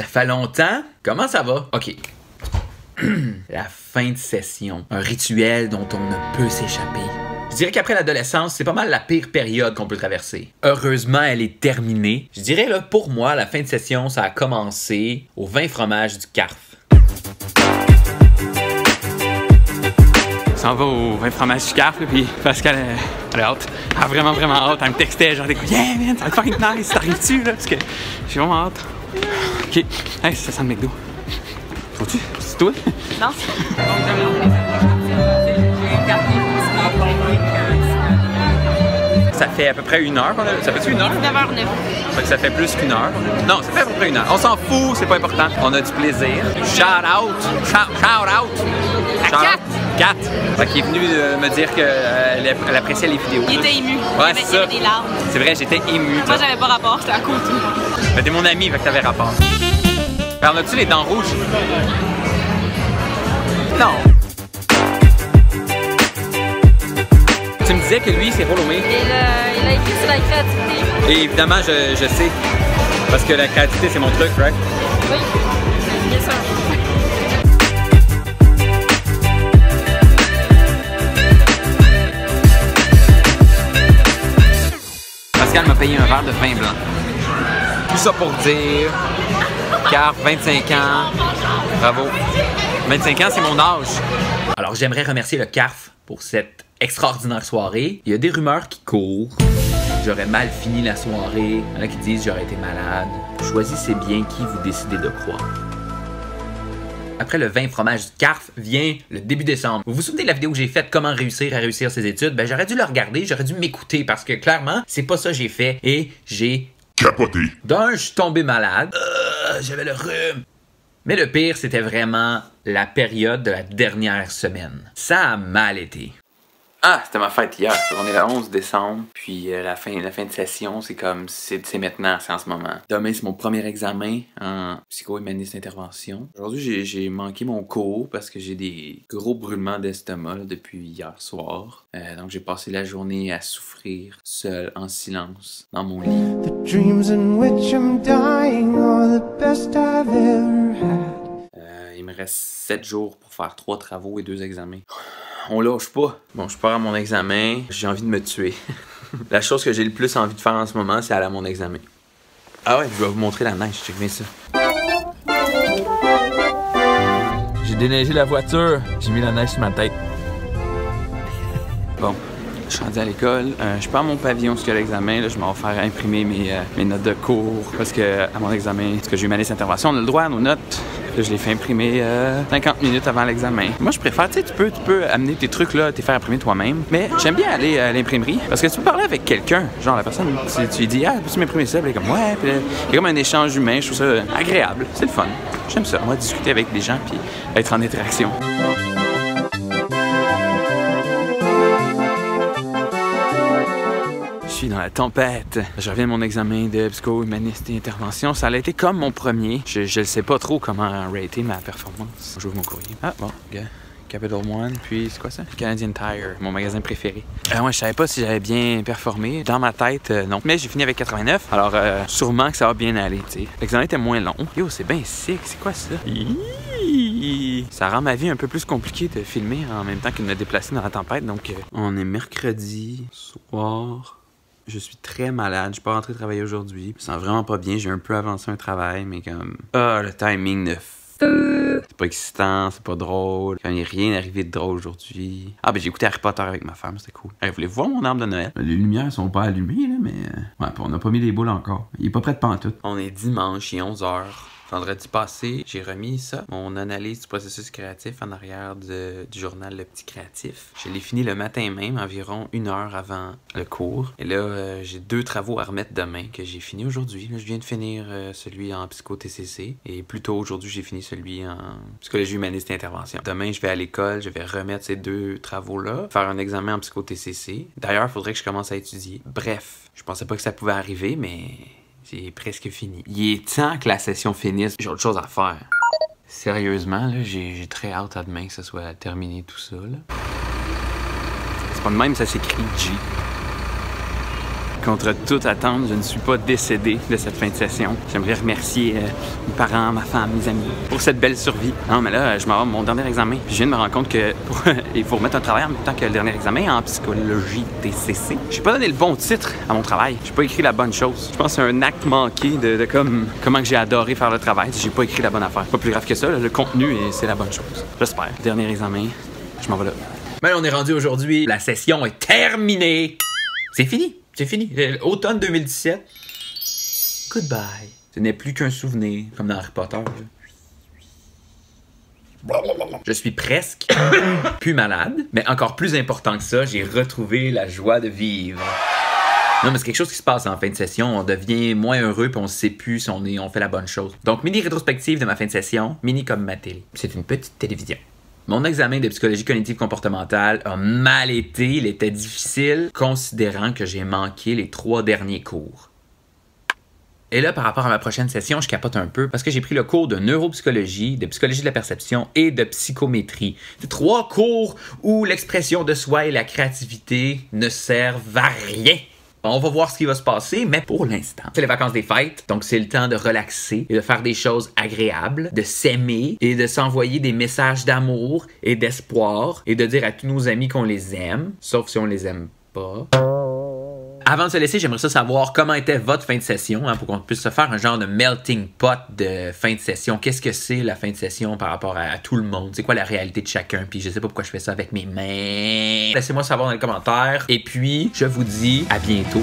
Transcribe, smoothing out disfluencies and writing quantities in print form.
Ça fait longtemps? Comment ça va? OK. La fin de session. Un rituel dont on ne peut s'échapper. Je dirais qu'après l'adolescence, c'est pas mal la pire période qu'on peut traverser. Heureusement, elle est terminée. Je dirais, là, pour moi, la fin de session, ça a commencé au vin fromage du CARF. On s'en va au vin fromage du CARF, puis Pascal, elle a hâte. Elle a vraiment hâte. Elle me textait, genre, yeah, man, ça va être fucking nice, t'arrives-tu, là? Parce que j'ai vraiment hâte. OK. Hey, ça sent le McDo. Faut-tu? C'est toi? Non. Ça fait à peu près 1 heure qu'on a... Ça fait-tu 1 heure? 9h09. Fait que ça fait plus qu'1 heure. Non, ça fait à peu près 1 heure. On s'en fout, c'est pas important. On a du plaisir. Shout out! Shout out! À Kat! Kat! Fait qu'il est venu me dire qu'elle appréciait les vidéos. Il était ému. Ouais, Il y avait des larmes. C'est vrai, j'étais ému. Moi, j'avais pas rapport, j'étais à côté. Mais t'es mon ami, fait que t'avais rapport. Alors, as-tu les dents rouges? Non. Tu me disais que lui, c'est Rolomé. Il a écrit sur la créativité. Et évidemment, je sais. Parce que la créativité, c'est mon truc, right? Oui, bien sûr. Pascal m'a payé un verre de vin blanc. Tout ça pour dire, CARF, 25 ans, bravo. 25 ans, c'est mon âge. Alors, j'aimerais remercier le CARF pour cette extraordinaire soirée. Il y a des rumeurs qui courent. J'aurais mal fini la soirée. Il y en a qui disent que j'aurais été malade. Choisissez bien qui vous décidez de croire. Après le vin fromage du CARF vient le début décembre. Vous vous souvenez de la vidéo que j'ai faite comment réussir à réussir ses études? Ben j'aurais dû le regarder, j'aurais dû m'écouter parce que clairement, c'est pas ça que j'ai fait et j'ai capoté. D'un, je suis tombé malade. J'avais le rhume. Mais le pire, c'était vraiment la période de la dernière semaine. Ça a mal été. Ah, c'était ma fête hier. On est le 11 décembre, puis la fin de session, c'est comme, c'est maintenant, c'est en ce moment. Demain, c'est mon premier examen en psycho-humaniste intervention. Aujourd'hui, j'ai manqué mon cours parce que j'ai des gros brûlements d'estomac depuis hier soir. Donc, j'ai passé la journée à souffrir seul, en silence, dans mon lit. The dreams in which I'm dying are the best I've ever had. Il me reste 7 jours pour faire 3 travaux et 2 examens. On lâche pas. Bon, je pars à mon examen. J'ai envie de me tuer. La chose que j'ai le plus envie de faire en ce moment, c'est aller à mon examen. Ah ouais, je vais vous montrer la neige. Check bien ça. J'ai déneigé la voiture. J'ai mis la neige sur ma tête. Bon, je suis rendu à l'école. Je pars à mon pavillon jusqu'à l'examen. Je m'en vais faire imprimer mes notes de cours. Parce que à mon examen, parce que j'ai eu ma liste d'intervention, on a le droit à nos notes. Là, je l'ai fait imprimer 50 minutes avant l'examen. Moi, je préfère, tu sais, tu peux amener tes trucs là, t'es faire imprimer toi-même. Mais j'aime bien aller à l'imprimerie parce que tu peux parler avec quelqu'un. Genre, la personne, tu lui dis, ah, peux-tu m'imprimer ça? Puis elle est comme, ouais. Puis il y a comme un échange humain. Je trouve ça agréable. C'est le fun. J'aime ça. Moi, discuter avec des gens puis être en interaction. Je suis dans la tempête. Je reviens de mon examen de psycho-humaniste et intervention. Ça a été comme mon premier. Je ne sais pas trop comment rater ma performance. J'ouvre mon courrier. Ah bon, gars. Capital One, puis c'est quoi ça? Canadian Tire, mon magasin préféré. Ouais, je savais pas si j'avais bien performé. Dans ma tête, non. Mais j'ai fini avec 89, alors sûrement que ça va bien aller, tu sais. L'examen était moins long. Yo, c'est bien sick, c'est quoi ça? Ça rend ma vie un peu plus compliquée de filmer en même temps que de me déplacer dans la tempête, donc... On est mercredi soir. Je suis très malade, je suis pas rentré travailler aujourd'hui. Je me sens vraiment pas bien, j'ai un peu avancé un travail, mais comme... Ah, le timing de c'est pas excitant, c'est pas drôle. Il n'y a rien arrivé de drôle aujourd'hui. Ah, ben j'ai écouté Harry Potter avec ma femme, c'était cool. Hey, voulez-vous voir mon arbre de Noël? Les lumières sont pas allumées, là, mais... Ouais, on n'a pas mis les boules encore. Il est pas prêt de pantoute. On est dimanche, il est 11h. Vendredi passé, j'ai remis ça, mon analyse du processus créatif en arrière du journal Le Petit Créatif. Je l'ai fini le matin même, environ 1 heure avant le cours. Et là, j'ai 2 travaux à remettre demain que j'ai fini aujourd'hui. Là, je viens de finir celui en psycho-TCC. Et plus tôt aujourd'hui, j'ai fini celui en psychologie humaniste et intervention. Demain, je vais à l'école, je vais remettre ces 2 travaux-là, faire un examen en psycho-TCC. D'ailleurs, il faudrait que je commence à étudier. Bref, je pensais pas que ça pouvait arriver, mais... c'est presque fini. Il est temps que la session finisse. J'ai autre chose à faire. Sérieusement, là, j'ai très hâte à demain que ça soit terminé tout ça, là. C'est pas de même, ça s'écrit G. contre toute attente, je ne suis pas décédé de cette fin de session. J'aimerais remercier mes parents, ma femme, mes amis pour cette belle survie. Non, mais là, je m'en vais à mon dernier examen. Puis je viens de me rendre compte que il faut remettre un travail en même temps que le dernier examen en psychologie TCC. J'ai pas donné le bon titre à mon travail. J'ai pas écrit la bonne chose. Je pense que c'est un acte manqué de comment que j'ai adoré faire le travail. J'ai pas écrit la bonne affaire. Pas plus grave que ça, là, le contenu, c'est la bonne chose. J'espère. Dernier examen, je m'en vais là. Ben, on est rendu aujourd'hui. La session est terminée. C'est fini. C'est fini. Automne 2017. Goodbye. Ce n'est plus qu'un souvenir, comme dans Harry Potter. Je suis presque plus malade, mais encore plus important que ça, j'ai retrouvé la joie de vivre. Non, mais c'est quelque chose qui se passe en fin de session. On devient moins heureux puis on ne sait plus si on fait la bonne chose. Donc, mini rétrospective de ma fin de session, mini comme ma télé. C'est une petite télévision. Mon examen de psychologie cognitive comportementale a mal été. Il était difficile, considérant que j'ai manqué les 3 derniers cours. Et là, par rapport à ma prochaine session, je capote un peu parce que j'ai pris le cours de neuropsychologie, de psychologie de la perception et de psychométrie. C'est 3 cours où l'expression de soi et la créativité ne servent à rien. On va voir ce qui va se passer, mais pour l'instant, c'est les vacances des fêtes, donc c'est le temps de relaxer et de faire des choses agréables, de s'aimer et de s'envoyer des messages d'amour et d'espoir et de dire à tous nos amis qu'on les aime, sauf si on les aime pas. Avant de se laisser, j'aimerais savoir comment était votre fin de session, pour qu'on puisse se faire un genre de melting pot de fin de session. Qu'est-ce que c'est la fin de session par rapport à tout le monde? C'est quoi la réalité de chacun? Puis je sais pas pourquoi je fais ça avec mes mains. Laissez-moi savoir dans les commentaires. Et puis, je vous dis à bientôt.